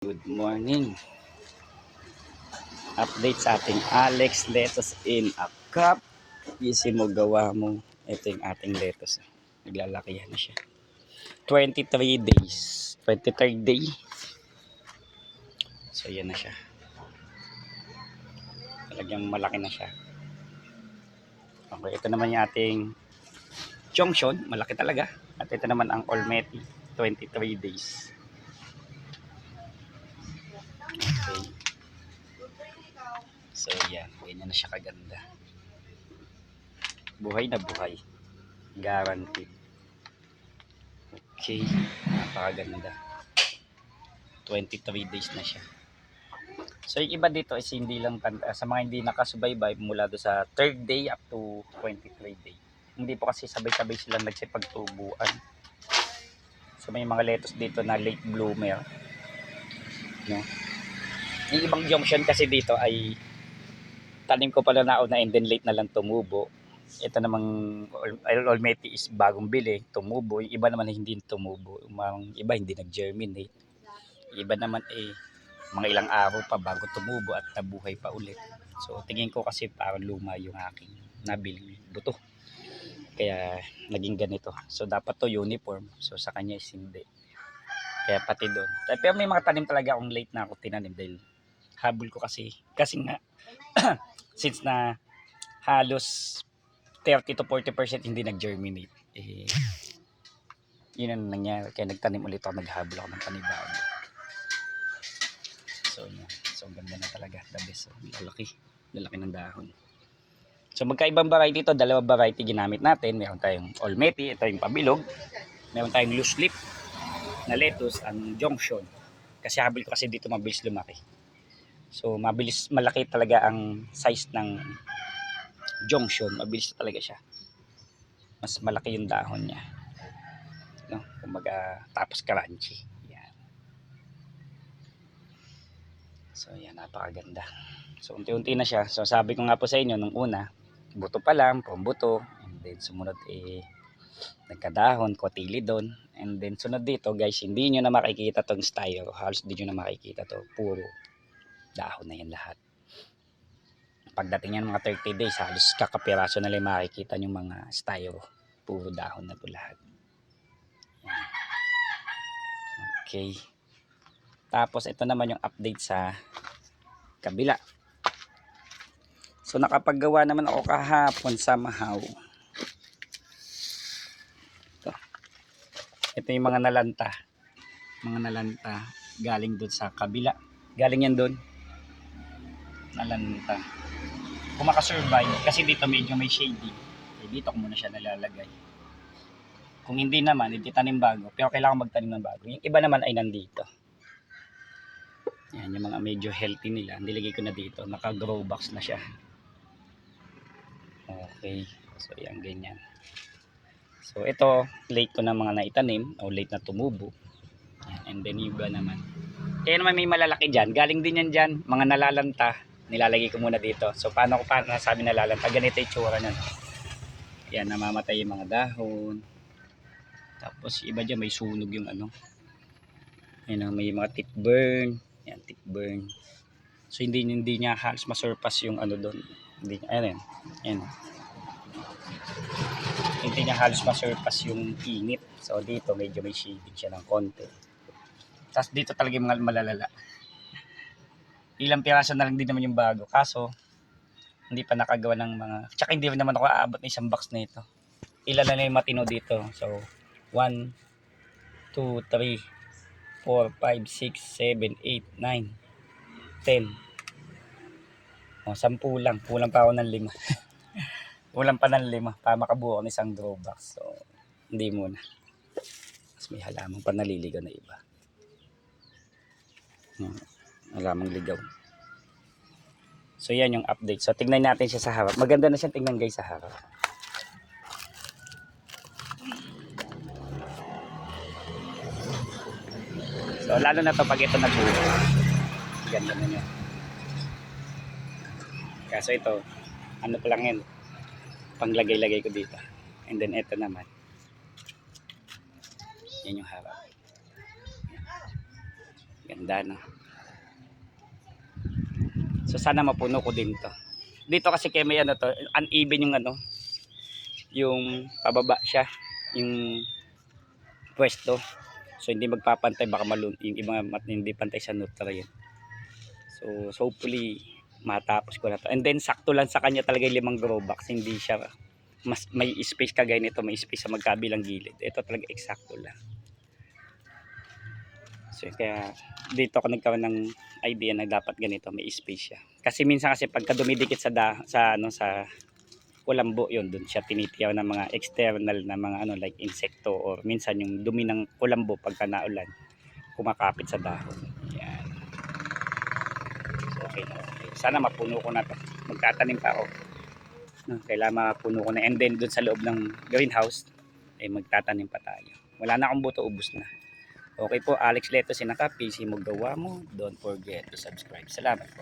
Good morning. Update sa ating Alex lettuce in a cup. Easy mo gawa mo. Ito yung ating lettuce. Naglalaki na siya. 23 days. 23rd day. So yan na siya. Talagang malaki na siya. Okay, ito naman yung ating Chongshon. Malaki talaga. At ito naman ang Olmeti. 23 days. Okay. So yan, ganyan na siya kaganda. Buhay na buhay. Guaranteed. Okay, napakaganda. 23 days na siya. So yung iba dito is hindi lang sa mga hindi nakasubaybay mula do sa 3rd day up to 23 day. Hindi po kasi sabay-sabay silang nagsipagtubuan. So may mga lettuce dito na late bloomer. No? Yung ibang junction kasi dito ay tanim ko pala nauna and then late na lang tumubo. Ito namang Olmeti is bagong bili, tumubo. Yung iba naman hindi tumubo. Yung iba hindi nag-germinate. Yung iba naman mga ilang araw pa bago tumubo at nabuhay pa ulit. So tingin ko kasi parang luma yung aking nabili buto. Kaya naging ganito. So dapat to uniform. So sa kanya is hindi. Kaya pati doon. Pero may mga tanim talaga akong late na ako tinanim dahil habol ko kasi nga since na halos 30 to 40% hindi nag-germinate. Yun ang nangyari. Kaya nagtanim ulit ako, naghabol ako ng panibago. So yan. So ganda na talaga. The best. So, lalaki ng dahon. So magkaibang variety ito. Dalawang variety ginamit natin. Meron tayong Olmeti. Ito yung pabilog. Meron tayong loose leaf na lettuce. Ang Junction. Kasi habol ko kasi dito mabilis lumaki. So malaki talaga ang size ng Junction. Mabilis talaga siya. Mas malaki yung dahon niya. No? Kumbaga tapos crunchy. Yan. So yan, napakaganda. So unti-unti na siya. So sabi ko nga po sa inyo nung una, buto pa lang, pambuto. And then sumunod nagkadahon, kotilidon. And then sunod dito guys, hindi nyo na makikita tong styro. Halos hindi nyo na makikita to. Puro dahon na yan lahat. Pagdating yan mga 30 days, halos kakapiraso na lang makikita yung mga styro. Puro dahon na po lahat. Yan. Okay. Tapos ito naman yung update sa kabila. So nakapaggawa naman ako kahapon sa Mahaw. Ito yung mga nalanta. Mga nalanta galing doon sa kabila. Galing yan doon. Nalanta. Kung makasurvive, kasi dito medyo may shading. Dito ko muna siya nalalagay. Kung hindi naman, hindi tanim bago. Pero kailangan magtanim ng bago. Yung iba naman ay nandito. Yan, yung mga medyo healthy nila. Nilagay ko na dito. Naka-grow box na siya. Okay. So, yan, ganyan. So, ito, late ko na mga naitanim. O late na tumubo. Yan, and then yung iba naman. Kaya naman may malalaki dyan. Galing din yan dyan. Mga nalalanta. Nilalagay ko muna dito. So, paano nasabi nalalanta? Ganito yung tsura nyan. Yan, namamatay yung mga dahon. Tapos, iba dyan, may sunog yung ano. Yan, may mga tick burn. Yan, tick burn. So, hindi niya halos masurpass yung ano doon. Hindi, ayan. Hindi niya halos masurpass yung init. So, dito, medyo may shading siya ng konti. Tapos, dito talaga yung mga malalala. Ilang piraso na lang din naman yung bago. Kaso, hindi pa nakagawa ng mga... Tsaka hindi naman ako aabot ng isang box na ito. Ilan na yung matino dito. So, 1, 2, 3, 4, 5, 6, 7, 8, 9, 10. O, 10 lang. Kulang pa ako ng 5. Kulang pa ng 5 para makabuo ako ng isang grow box. So, hindi muna. Mas may halamang pa naliligaw na iba. Halamang ligaw. So, yan yung update. So, tingnan natin siya sa harap. Maganda na siya tingnan guys sa harap. So, lalo na to pag ito nagbuo. Ganda na niya. Kaso ito, ano pa lang yan. Panglagay-lagay ko dito. And then ito naman. Yan yung harap. Ganda. Ganda, no? So sana mapuno ko din to. Dito kasi kaya may ano to, uneven yung ano, yung pababa siya, yung pwesto. So hindi magpapantay, baka yung ibang hindi pantay sa nutrient. So hopefully matapos ko na to. And then sakto lang sa kanya talaga yung 5 grow box, hindi siya mas may space kagaya nito, may space sa magkabilang gilid. Ito talaga eksakto lang. So kaya dito ako nagkaroon ng idea na dapat ganito, may space siya. Kasi minsan kasi pagka dumidikit sa kulambo, yun doon siya tinitiyaw ng mga external na mga ano like insekto, or minsan yung dumi ng kulambo pagka naulan kumakapit sa dahon. Yan. So okay na, okay. Sana mapuno ko na to. Magtatanim pa ako. No, kailangan mapuno ko na, and then doon sa loob ng greenhouse ay magtatanim pa tayo. Wala na akong buto, ubos na. Okay po, Alex Leto Sinaka, PC mo gawa mo. Don't forget to subscribe. Salamat po.